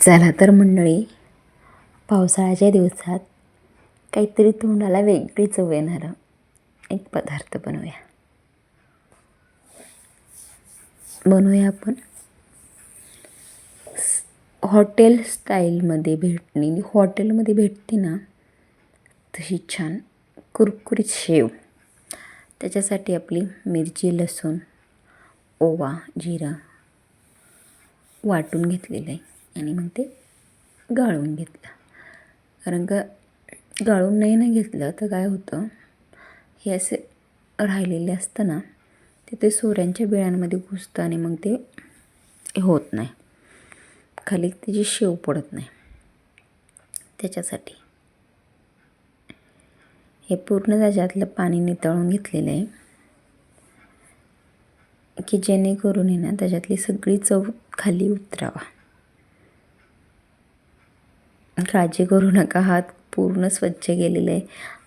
चला तर मंडळी, पावसाळ्याच्या दिवसात काहीतरी तोंडाला वेगळी चव येणारं एक पदार्थ बनवूया आपण हॉटेल स्टाईलमध्ये भेटलेली, हॉटेलमध्ये भेटते ना तशी छान कुरकुरीत शेव. त्याच्यासाठी आपली मिरची, लसूण, ओवा, जिरा वाटून घेतलेलं आहे आणि मग ते गाळून घेतलं. कारण का गाळून नाही घेतलं तर काय होतं, हे असे राहिलेले असतं ना ते सोऱ्यांच्या बिळांमध्ये घुसतं आणि मग ते होत नाही, खाली त्याची शेव पडत नाही. त्याच्यासाठी हे पूर्ण त्याच्यातलं पाणी नितळून घेतलेलं आहे की जेणेकरून आहे ना त्याच्यातली सगळी चव खाली उतरावा. काळजी करू नका, हात पूर्ण स्वच्छ केलेले आहे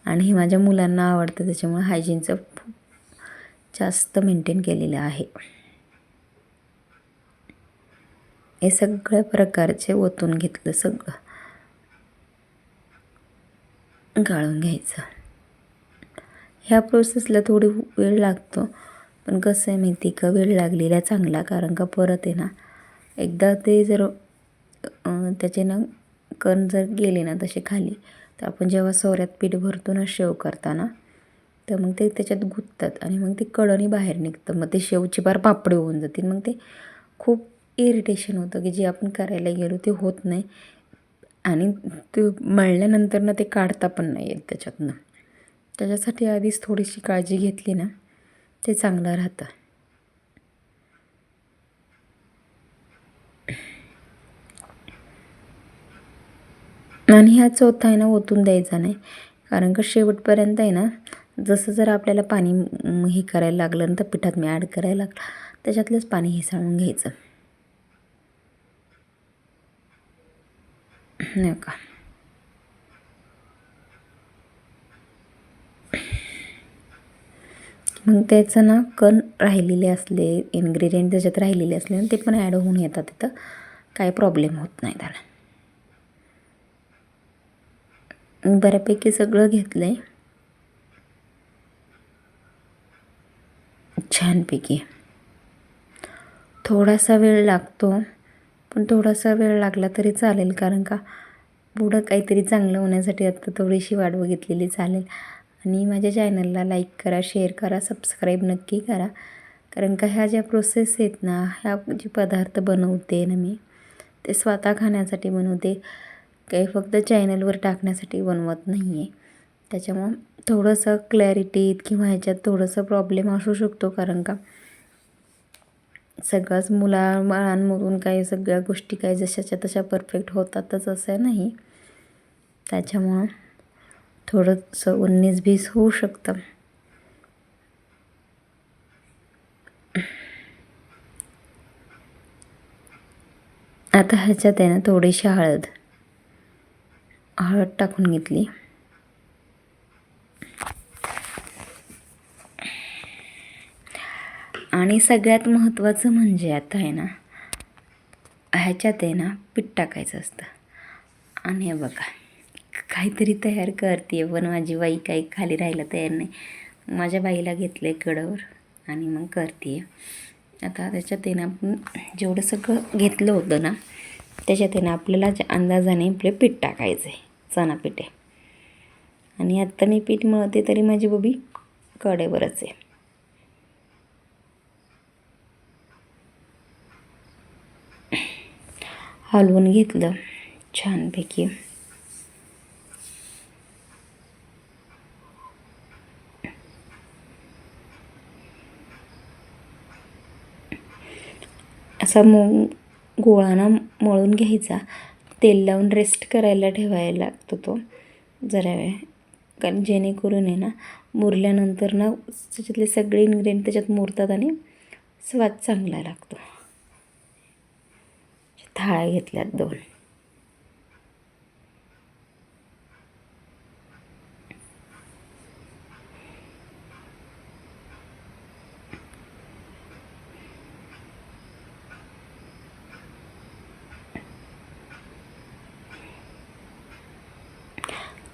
आणि हे माझ्या मुलांना आवडतं, त्याच्यामुळे हायजीनचं खूप जास्त मेंटेन केलेलं आहे. हे सगळ्या प्रकारचे ओतून घेतलं, सगळं गाळून घ्यायचं. ह्या प्रोसेसला थोडी वेळ लागतो, पण कसं आहे माहिती का, वेळ लागलेला चांगला. कारण का परत आहे ना एकदा ते जर त्याचे ना कण जर गेले ना तसे खाली, तर आपण जेव्हा सोऱ्यात पीठ भरतो ना शेव करताना, तर मग ते त्याच्यात गुंततात आणि मग ते कढणी बाहेर निघतं. मग ते शेवची बार पापडी होऊन जातील. मग ते खूप इरिटेशन होतं की जे आपण करायला गेलो ते होत नाही आणि ते मळल्यानंतर ना ते काढता पण नाही येत त्याच्यातनं. त्याच्यासाठी आधीच थोडीशी काळजी घेतली ना ते चांगलं राहतं. आणि ह्या चौथा आहे ना ओतून द्यायचा नाही, कारण का शेवटपर्यंत आहे ना जसं जर आपल्याला पाणी हे करायला लागलं तर पिठात मी ॲड करायला लागलं, त्याच्यातलंच पाणी हिसळून घ्यायचं. नाही का, मग त्याचं ना कण राहिलेले असले, इन्ग्रेडियंट त्याच्यात राहिलेले असले ते पण ॲड होऊन येतात तिथं, काही प्रॉब्लेम होत नाही त्याला. बऱ्यापैकी सगळं घेतलं आहे छानपैकी. थोडासा वेळ लागतो, पण थोडासा वेळ लागला तरी चालेल, कारण का पुढं काहीतरी चांगलं होण्यासाठी आता थोडीशी वाट बघितलेली चालेल. आणि माझ्या चॅनलला लाईक करा, शेअर करा, सबस्क्राईब नक्की करा. कारण का ह्या ज्या प्रोसेस आहेत ना, ह्या जे पदार्थ बनवते ना मी, ते स्वतः खाण्यासाठी बनवते, काही फक्त चॅनलवर टाकण्यासाठी बनवत नाही आहे. त्याच्यामुळं थोडंसं क्लॅरिटीत किंवा ह्याच्यात थोडंसं प्रॉब्लेम असू शकतो, कारण का सगळ्याच मुलांमधून काही सगळ्या गोष्टी काही जशाच्या तशा परफेक्ट होतातच असं नाही. त्याच्यामुळं थोडंसं 19-20 होऊ शकतं. आता ह्याच्यात आहे ना थोडीशी हळद टाकून घेतली. आणि सगळ्यात महत्त्वाचं म्हणजे आता आहे ना ह्याच्यात आहे ना पीठ टाकायचं असतं. आणि हे बघा काहीतरी तयार करते, पण माझी बाई काही खाली राहायला तयार नाही. माझ्या बाईला घेतलं आहे कडावर आणि मग करते. आता त्याच्यात आहे ना आपण जेवढं सगळं घेतलं होतं ना त्याच्यात आहे ना आपल्याला अंदाजाने आपले पीठ टाकायचं आहे, चणा पीठ आहे. आणि आत्ता मी पीठ मळते तरी माझी बबी कडेवरच आहे. हलवून घेतलं छानपैकी. असा गोळाना मळून घ्यायचा, तेल लावून रेस्ट करायला ठेवायला लागतो तो जरा वेळ, कारण जेणेकरून आहे ना मुरल्यानंतर ना त्याच्यातले सगळे इन्ग्रेडियंट त्याच्यात मुरतात आणि स्वाद चांगला लागतो. थाळ्या घेतल्यात 2.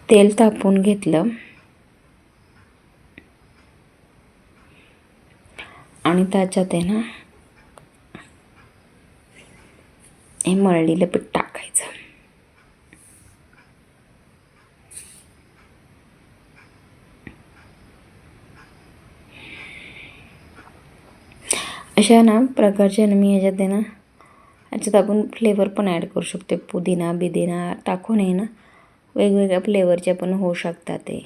तेल तापवून घेतलं आणि त्याच्यात आहे ना हे मळलेलं पीठ टाकायचं. अशा ना प्रकारच्या मी ह्याच्यात आहे ना ह्याच्यात आपण फ्लेवर पण ॲड करू शकतो. पुदिना बिदिना टाकून आहे ना वेगवेगळ्या फ्लेवरचे पण होऊ शकतात. ते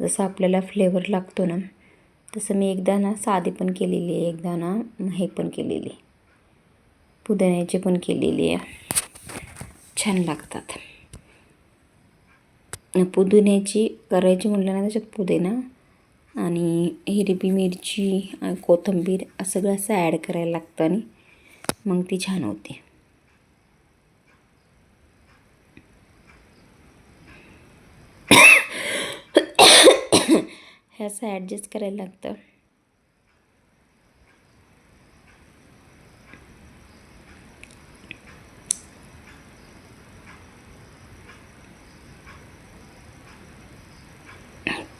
जसं आपल्याला फ्लेवर लागतो ना तसं मी एकदा ना साधी पण केलेली आहे, एकदा ना हे पण केलेली पुदिन्याची पण केलेली आहे. छान लागतात. पुदिन्याची करायची म्हटलं ना त्याच्यात पुदिना आणि हिरवी मिरची कोथिंबीर सगळं असं ॲड करायला लागतं आणि मग ती छान होते. हे असं ॲडजस्ट करायला लागतं.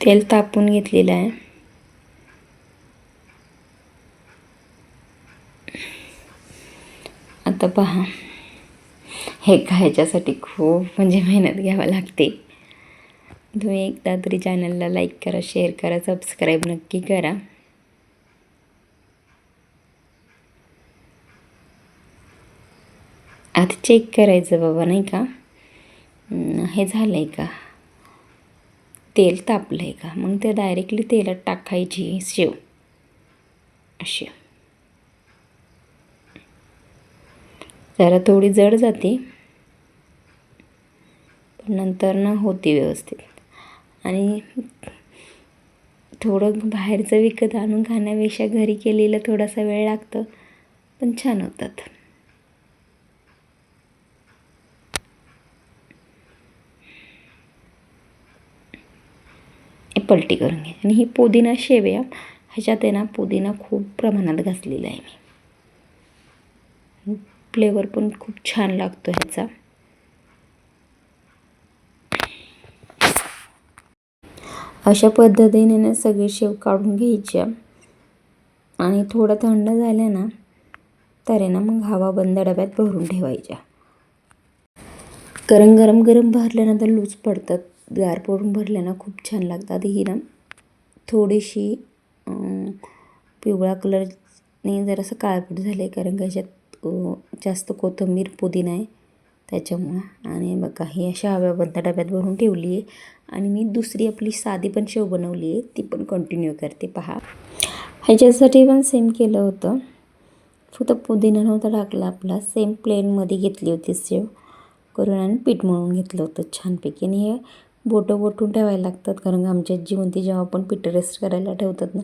तेल तापून घेतलेलं आहे. आता पहा हे खायच्यासाठी खूप म्हणजे मेहनत घ्यावी लागते. तुम्ही एकदा तरी चॅनलला लाईक करा, शेअर करा, सबस्क्राईब नक्की करा. आधी चेक करायचं बाबा नाही का हे झालं आहे का, तेल तापलं आहे का. मग ते डायरेक्टली तेलात टाकायची शेव अशी. जरा थोडी जड जाते पण नंतर ना होती व्यवस्थित. आणि थोडं बाहेरचं विकत आणून खाण्यापेक्षा घरी केलेलं थोडासा वेळ लागतं पण छान होतात. हे पलटी करून घ्या. आणि ही पुदिना शेवया ह्याच्यात आहे ना पुदिना खूप प्रमाणात घातलेला आहे मी. फ्लेवर पण खूप छान लागतो ह्याचा. अशा पद्धतीने ना सगळी शेव काढून घ्यायच्या आणि थोडं थंड झालं ना तर आहे ना मग हवा बंद डब्यात भरून ठेवायच्या. कारण गरम भरल्यानंतर लूज पडतात, गार पडून भरल्यानं खूप छान लागतात. ही ना थोडीशी पिवळा कलरने जरासं काळपट झालं आहे कारण त्याच्यात जास्त कोथिंबीर पुदिना आहे त्याच्यामुळं. आणि बघा ही अशा हव्याबंद डब्यात भरून ठेवली आहे. आणि मी दुसरी आपली साधी पण शेव बनवली आहे, ती पण कंटिन्यू करते पहा. ह्याच्यासाठी पण सेम केलं होतं, फक्त पुदिना नव्हता टाकला आपला. सेम प्लेनमध्ये घेतली होती शेव करून आणि पीठ मळून घेतलं होतं छानपैकी. आणि हे बोटं बोटून ठेवायला लागतात कारण आमची आजी म्हणते जेव्हा आपण पीठ रेस्ट करायला ठेवतात ना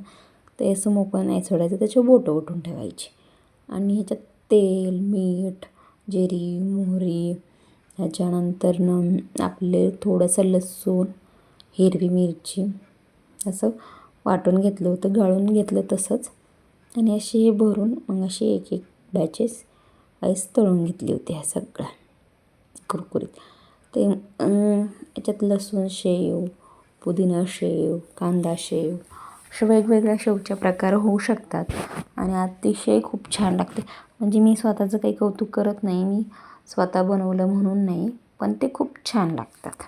ते असं मोकळं नाही सोडायचं, त्याच्यावर बोटं बोटून ठेवायची. आणि ह्याच्यात तेल, मीठ, जिरी, मोहरी, ह्याच्यानंतर आपले थोडंसं लसूण, हिरवी मिरची असं वाटून घेतलं होतं, गाळून घेतलं तसंच. आणि अशी हे भरून मग अशी एक एक बॅचेस आईस तळून घेतली होती ह्या सगळ्या कुरकुरीत. ते याच्यात लसूण शेव, पुदिना शेव, कांदा शेव अशा वेगवेगळ्या शेवच्या प्रकार होऊ शकतात आणि अतिशय खूप छान लागते. म्हणजे मी स्वतःचं काही कौतुक करत नाही, मी स्वतः बनवलं म्हणून नाही, पण ते खूप छान लागतात.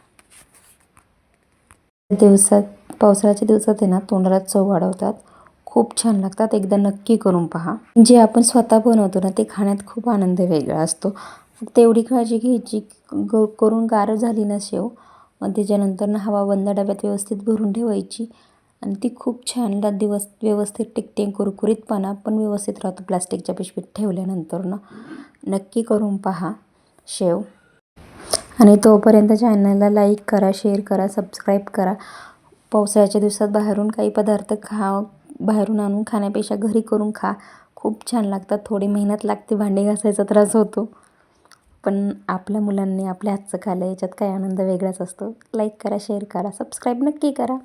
पावसाळ्याच्या दिवसात आहे ना तोंडाला चव वाढवतात, खूप छान लागतात. एकदा नक्की करून पहा. जे आपण स्वतः बनवतो ना ते खाण्यात खूप आनंद वेगळा असतो. तेवढी काळजी घ्यायची करून गार झाली ना शेव मग त्याच्यानंतर ना हवा बंद डब्यात व्यवस्थित भरून ठेवायची आणि ती खूप छान व्यवस्थित टिकते. कुरकुरीतपणा पण व्यवस्थित राहतो प्लास्टिकच्या पिशवीत ठेवल्यानंतर ना. नक्की करून पहा शेव. आणि तोपर्यंत चॅनलला लाईक करा, शेअर करा, सबस्क्राईब करा. पावसाळ्याच्या दिवसात बाहेरून काही पदार्थ बाहेरून आणून खाण्यापेक्षा घरी करून खा, खूप छान लागतात. थोडी मेहनत लागते, भांडी घासायचा त्रास होतो, पण आपल्या मुलांनी आपल्या हातचं खाल्लं याच्यात काही आनंद वेगळाच असतो. लाईक करा, शेअर करा, सबस्क्राईब नक्की करा.